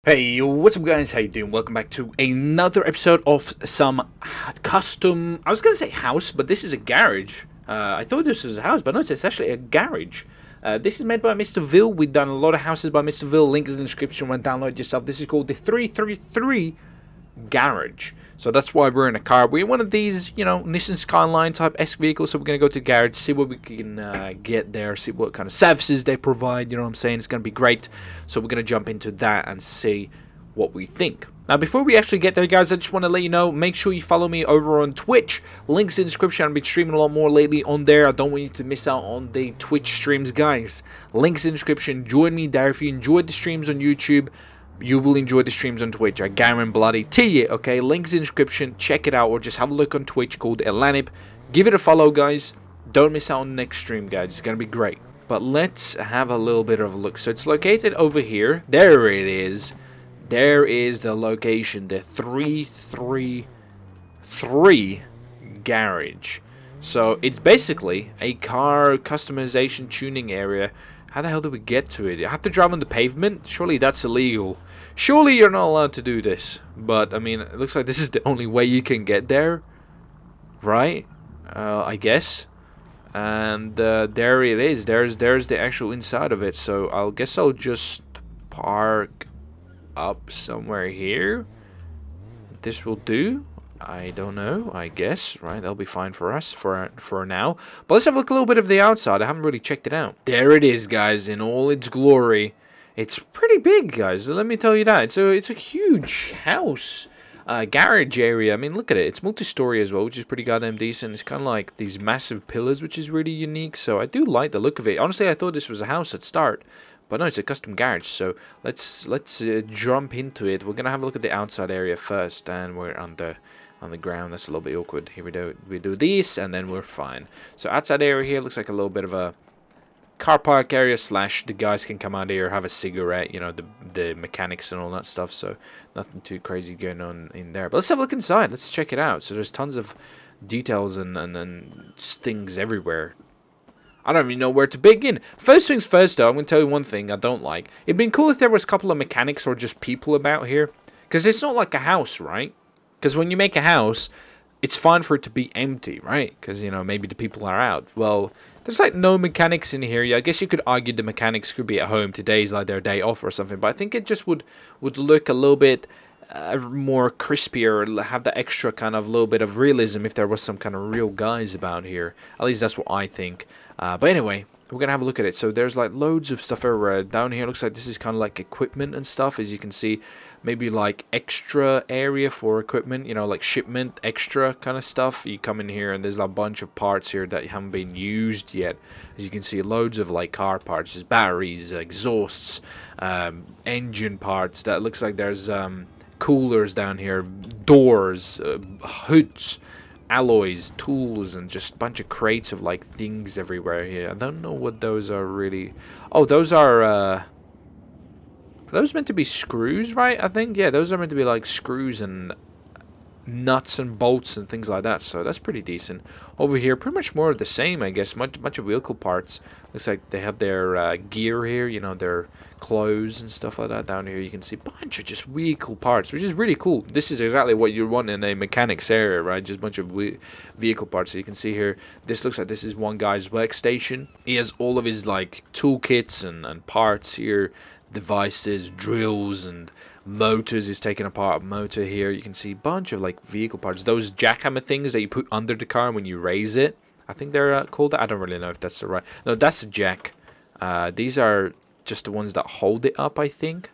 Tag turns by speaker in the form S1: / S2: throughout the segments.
S1: Hey, what's up guys, how you doing? Welcome back to another episode of some custom, I was gonna say house, but this is a garage. I thought this was a house, but no, it's actually a garage. This is made by Mr. Ville. We've done a lot of houses by Mr. Ville. Link is in the description when download it yourself. This is called the 333 Garage. So that's why we're in a car. We're one of these, you know, Nissan Skyline type esque vehicles. So we're going to go to the garage, see what we can get there, see what kind of services they provide. You know what I'm saying? It's going to be great. So we're going to jump into that and see what we think. Now, before we actually get there, guys, I just want to let you know, make sure you follow me over on Twitch. Links in the description. I've been streaming a lot more lately on there. I don't want you to miss out on the Twitch streams, guys. Links in the description. Join me there. If you enjoyed the streams on YouTube, you will enjoy the streams on Twitch. I guarantee it, okay? Links in the description. Check it out, or just have a look on Twitch called Elanip. Give it a follow, guys. Don't miss out on the next stream, guys. It's going to be great. But let's have a little bit of a look. So it's located over here. There it is. There is the location. The 333 Garage. So it's basically a car customization tuning area. How the hell do we get to it? You have to drive on the pavement? Surely that's illegal. Surely you're not allowed to do this. But, I mean, it looks like this is the only way you can get there. Right? I guess. And there it is. There's the actual inside of it. So I guess I'll just park up somewhere here. This will do. I don't know, I guess, right? That'll be fine for us for now. But let's have a look a little bit of the outside. I haven't really checked it out. There it is, guys, in all its glory. It's pretty big, guys. Let me tell you that. It's a huge house, garage area. I mean, look at it. It's multi-story as well, which is pretty goddamn decent. It's kind of like these massive pillars, which is really unique. So I do like the look of it. Honestly, I thought this was a house at start. But no, it's a custom garage, so let's jump into it. We're gonna have a look at the outside area first, and we're on the ground. That's a little bit awkward. Here we do this, and then we're fine. So outside area here looks like a little bit of a car park area slash the guys can come out here, have a cigarette, you know, the mechanics and all that stuff. So nothing too crazy going on in there. But let's have a look inside. Let's check it out. So there's tons of details and things everywhere. I don't even know where to begin. First things first, though, I'm going to tell you one thing I don't like. It'd been cool if there was a couple of mechanics or just people about here. Because it's not like a house, right? Because when you make a house, it's fine for it to be empty, right? Because, you know, maybe the people are out. Well, there's like no mechanics in here. Yeah, I guess you could argue the mechanics could be at home. Today's like their day off or something. But I think it just would look a little bit more crispier, have that extra kind of little bit of realism if there was some kind of real guys about here. At least that's what I think. But anyway, we're gonna have a look at it. So there's like loads of stuff everywhere. Down here looks like this is kind of like equipment and stuff, as you can see. Maybe like extra area for equipment, you know, like shipment extra kind of stuff. You come in here and there's a bunch of parts here that haven't been used yet. As you can see, loads of like car parts, there's batteries, exhausts, engine parts. That looks like there's coolers down here, doors, hoods, alloys, tools, and just a bunch of crates of like things everywhere here. I don't know what those are really. Oh, those are those meant to be screws, right? I think, yeah, those are meant to be like screws and nuts and bolts and things like that. So that's pretty decent. Over here, pretty much more of the same, I guess. Bunch of vehicle parts. Looks like they have their gear here, you know, their clothes and stuff like that. Down here you can see a bunch of just vehicle parts, which is really cool. This is exactly what you want in a mechanics area, right? Just a bunch of vehicle parts. So you can see here, this looks like this is one guy's workstation. He has all of his like toolkits and parts here, devices, drills, and motors. Is taking apart a motor here. You can see a bunch of like vehicle parts. Those jackhammer things that you put under the car when you raise it, I think they're called that. I don't really know if that's the right. No, that's a jack. These are just the ones that hold it up, I think.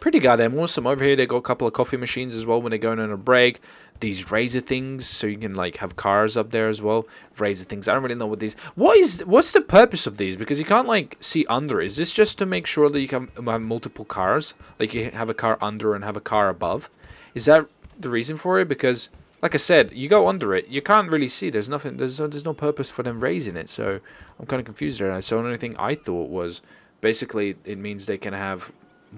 S1: Pretty goddamn awesome. Over here they got a couple of coffee machines as well when they're going on a break. These razor things, so you can like have cars up there as well. Razor things. I don't really know what these. What's the purpose of these? Because you can't like see under. Is this just to make sure that you can have multiple cars? Like you have a car under and have a car above? Is that the reason for it? Because like I said, you go under it, you can't really see. There's nothing. There's no purpose for them raising it. So I'm kind of confused there. So the only thing I thought was basically it means they can have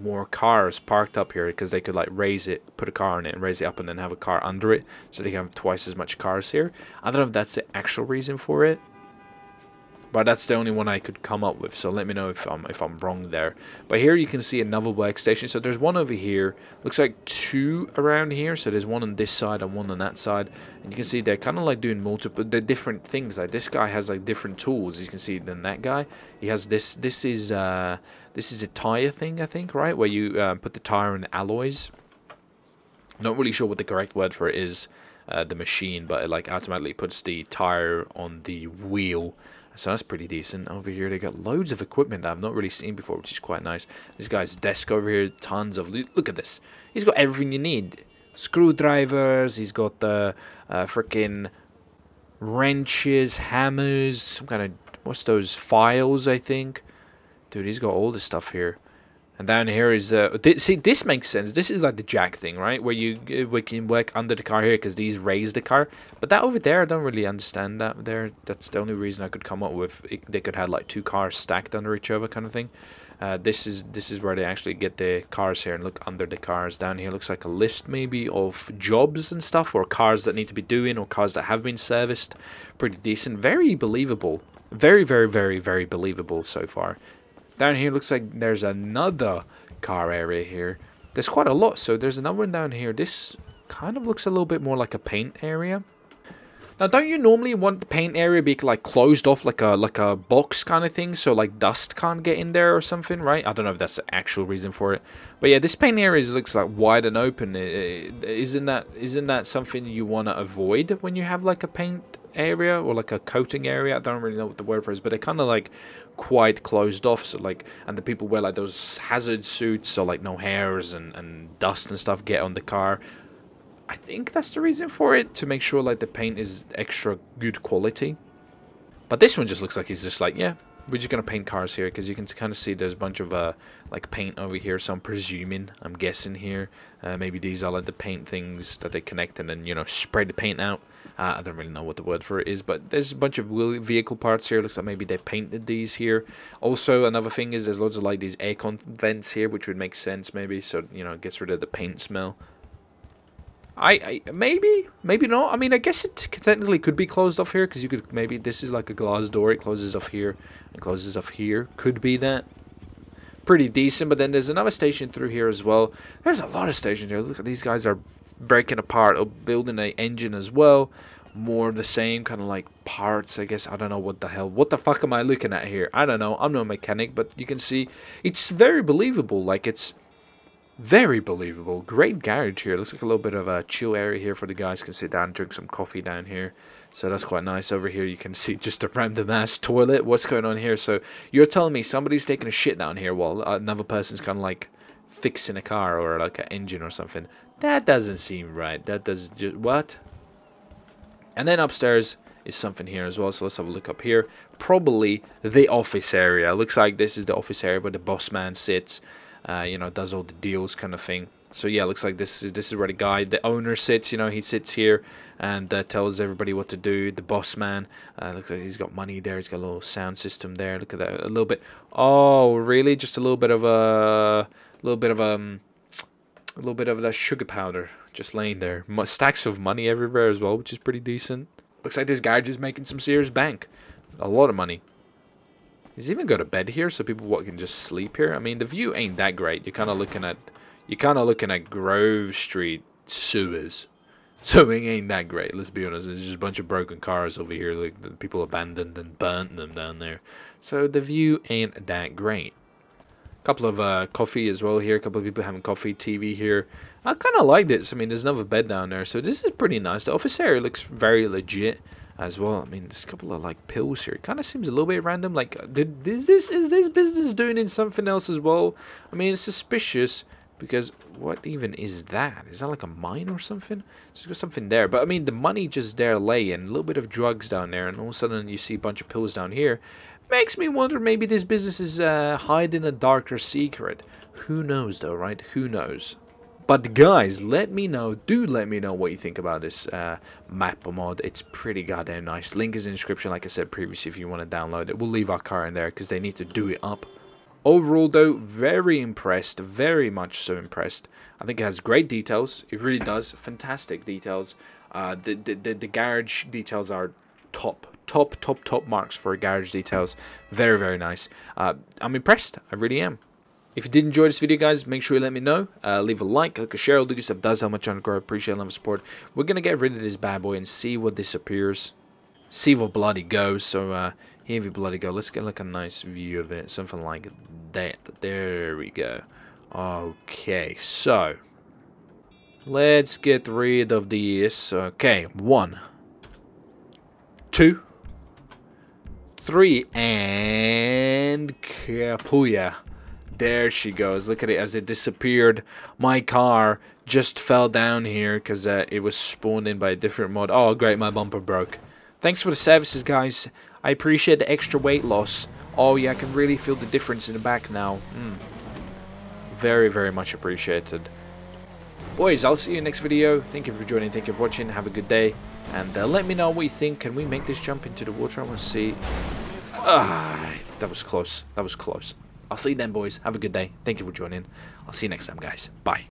S1: more cars parked up here because they could like raise it, put a car on it and raise it up and then have a car under it, so they can have twice as much cars here. I don't know if that's the actual reason for it. But that's the only one I could come up with, so let me know if I'm wrong there. But here you can see another workstation. So there's one over here. Looks like two around here. So there's one on this side and one on that side. And you can see they're kind of like doing multiple, the different things. Like this guy has like different tools, you can see, than that guy. He has this. This is a tire thing, I think, right? Where you put the tire in alloys. Not really sure what the correct word for it is. The machine, but it like automatically puts the tire on the wheel. So that's pretty decent. Over here they got loads of equipment that I've not really seen before, which is quite nice. This guy's desk over here, tons of look at this. He's got everything you need. Screwdrivers, he's got the freaking wrenches, hammers, some kind of, what's those, files, I think. Dude, he's got all this stuff here. And down here is, see, this makes sense. This is like the jack thing, right? Where we can work under the car here because these raise the car. But that over there, I don't really understand that there. That's the only reason I could come up with. They could have like two cars stacked under each other kind of thing. This is where they actually get the cars here and look under the cars. Down here looks like a list maybe of jobs and stuff, or cars that need to be doing, or cars that have been serviced. Pretty decent. Very believable. Very, very, very, very believable so far. Down here looks like there's another car area here. There's quite a lot, so there's another one down here. This kind of looks a little bit more like a paint area. Now, don't you normally want the paint area be like closed off like a box kind of thing, so like dust can't get in there or something, right? I don't know if that's the actual reason for it, but yeah, this paint area looks like wide and open. Isn't that something you want to avoid when you have like a paint area or like a coating area? I don't really know what the word for is, but they're kind of like quite closed off. So like, and the people wear like those hazard suits, so like no hairs and dust and stuff get on the car. I think that's the reason for it, to make sure like the paint is extra good quality. But this one just looks like he's just like, yeah, we're just gonna paint cars here, because you can kind of see there's a bunch of like paint over here. So I'm guessing here, maybe these are like the paint things that they connect and then, you know, spread the paint out. I don't really know what the word for it is, but there's a bunch of vehicle parts here. Looks like maybe they painted these here. Also, another thing is there's loads of like these aircon vents here, which would make sense maybe, so, you know, it gets rid of the paint smell. Maybe not. I mean, I guess it technically could be closed off here, because you could, maybe this is like a glass door. It closes off here and closes off here. Could be that. Pretty decent. But then there's another station through here as well. There's a lot of stations here. Look at these guys are breaking apart, building an engine as well. More of the same, kind of like parts, I guess. I don't know what the hell. What the fuck am I looking at here? I don't know. I'm no mechanic, but you can see it's very believable. Like, it's very believable. Great garage here. Looks like a little bit of a chill area here for the guys can sit down and drink some coffee down here. So that's quite nice. Over here you can see just a random ass toilet. What's going on here? So you're telling me somebody's taking a shit down here while another person's kind of like fixing a car or like an engine or something. That doesn't seem right. That does just what? And then upstairs is something here as well. So let's have a look up here. Probably the office area. Looks like this is the office area where the boss man sits. You know, does all the deals kind of thing. So yeah, looks like this is where the owner sits. You know, he sits here and tells everybody what to do. The boss man, looks like he's got money there. He's got a little sound system there. Look at that, a little bit. Oh, really? Just a little bit of that sugar powder just laying there. Stacks of money everywhere as well, which is pretty decent. Looks like this guy is making some serious bank. A lot of money. He's even got a bed here, so people can just sleep here. I mean, the view ain't that great. You're kind of looking at Grove Street sewers, so it ain't that great. Let's be honest. There's just a bunch of broken cars over here. Like, the people abandoned and burnt them down there. So the view ain't that great. A couple of coffee as well here. A couple of people having coffee. TV here. I kind of like this. I mean, there's another bed down there, so this is pretty nice. The office area looks very legit as well. I mean, there's a couple of like pills here. It kind of seems a little bit random. Like, is this business doing in something else as well? I mean, it's suspicious, because what even is that? Is that like a mine or something? So there's got something there. But I mean, the money just there laying, a little bit of drugs down there, and all of a sudden you see a bunch of pills down here. Makes me wonder, maybe this business is hiding a darker secret. Who knows though, right? Who knows? But guys, let me know, do let me know what you think about this map mod. It's pretty goddamn nice. Link is in the description, like I said previously, if you want to download it. We'll leave our car in there because they need to do it up. Overall though, very impressed, very much so impressed. I think it has great details. It really does. Fantastic details. The garage details are top top marks for garage details. Very, very nice. I'm impressed. I really am. If you did enjoy this video, guys, make sure you let me know. Leave a like a share, all the good stuff does help my channel grow. Appreciate love and support. We're gonna get rid of this bad boy and see what disappears. See what bloody goes. So here we bloody go. Let's get like a nice view of it. Something like that. There we go. Okay, so let's get rid of this. Okay, 1, 2, 3, and kapuya. There she goes. Look at it as it disappeared. My car just fell down here because it was spawned in by a different mod. Oh, great, my bumper broke. Thanks for the services, guys. I appreciate the extra weight loss. Oh, yeah, I can really feel the difference in the back now. Very, very much appreciated. Boys, I'll see you in the next video. Thank you for joining. Thank you for watching. Have a good day. And let me know what you think. Can we make this jump into the water? I want to see. That was close. That was close. I'll see you then, boys. Have a good day. Thank you for joining. I'll see you next time, guys. Bye.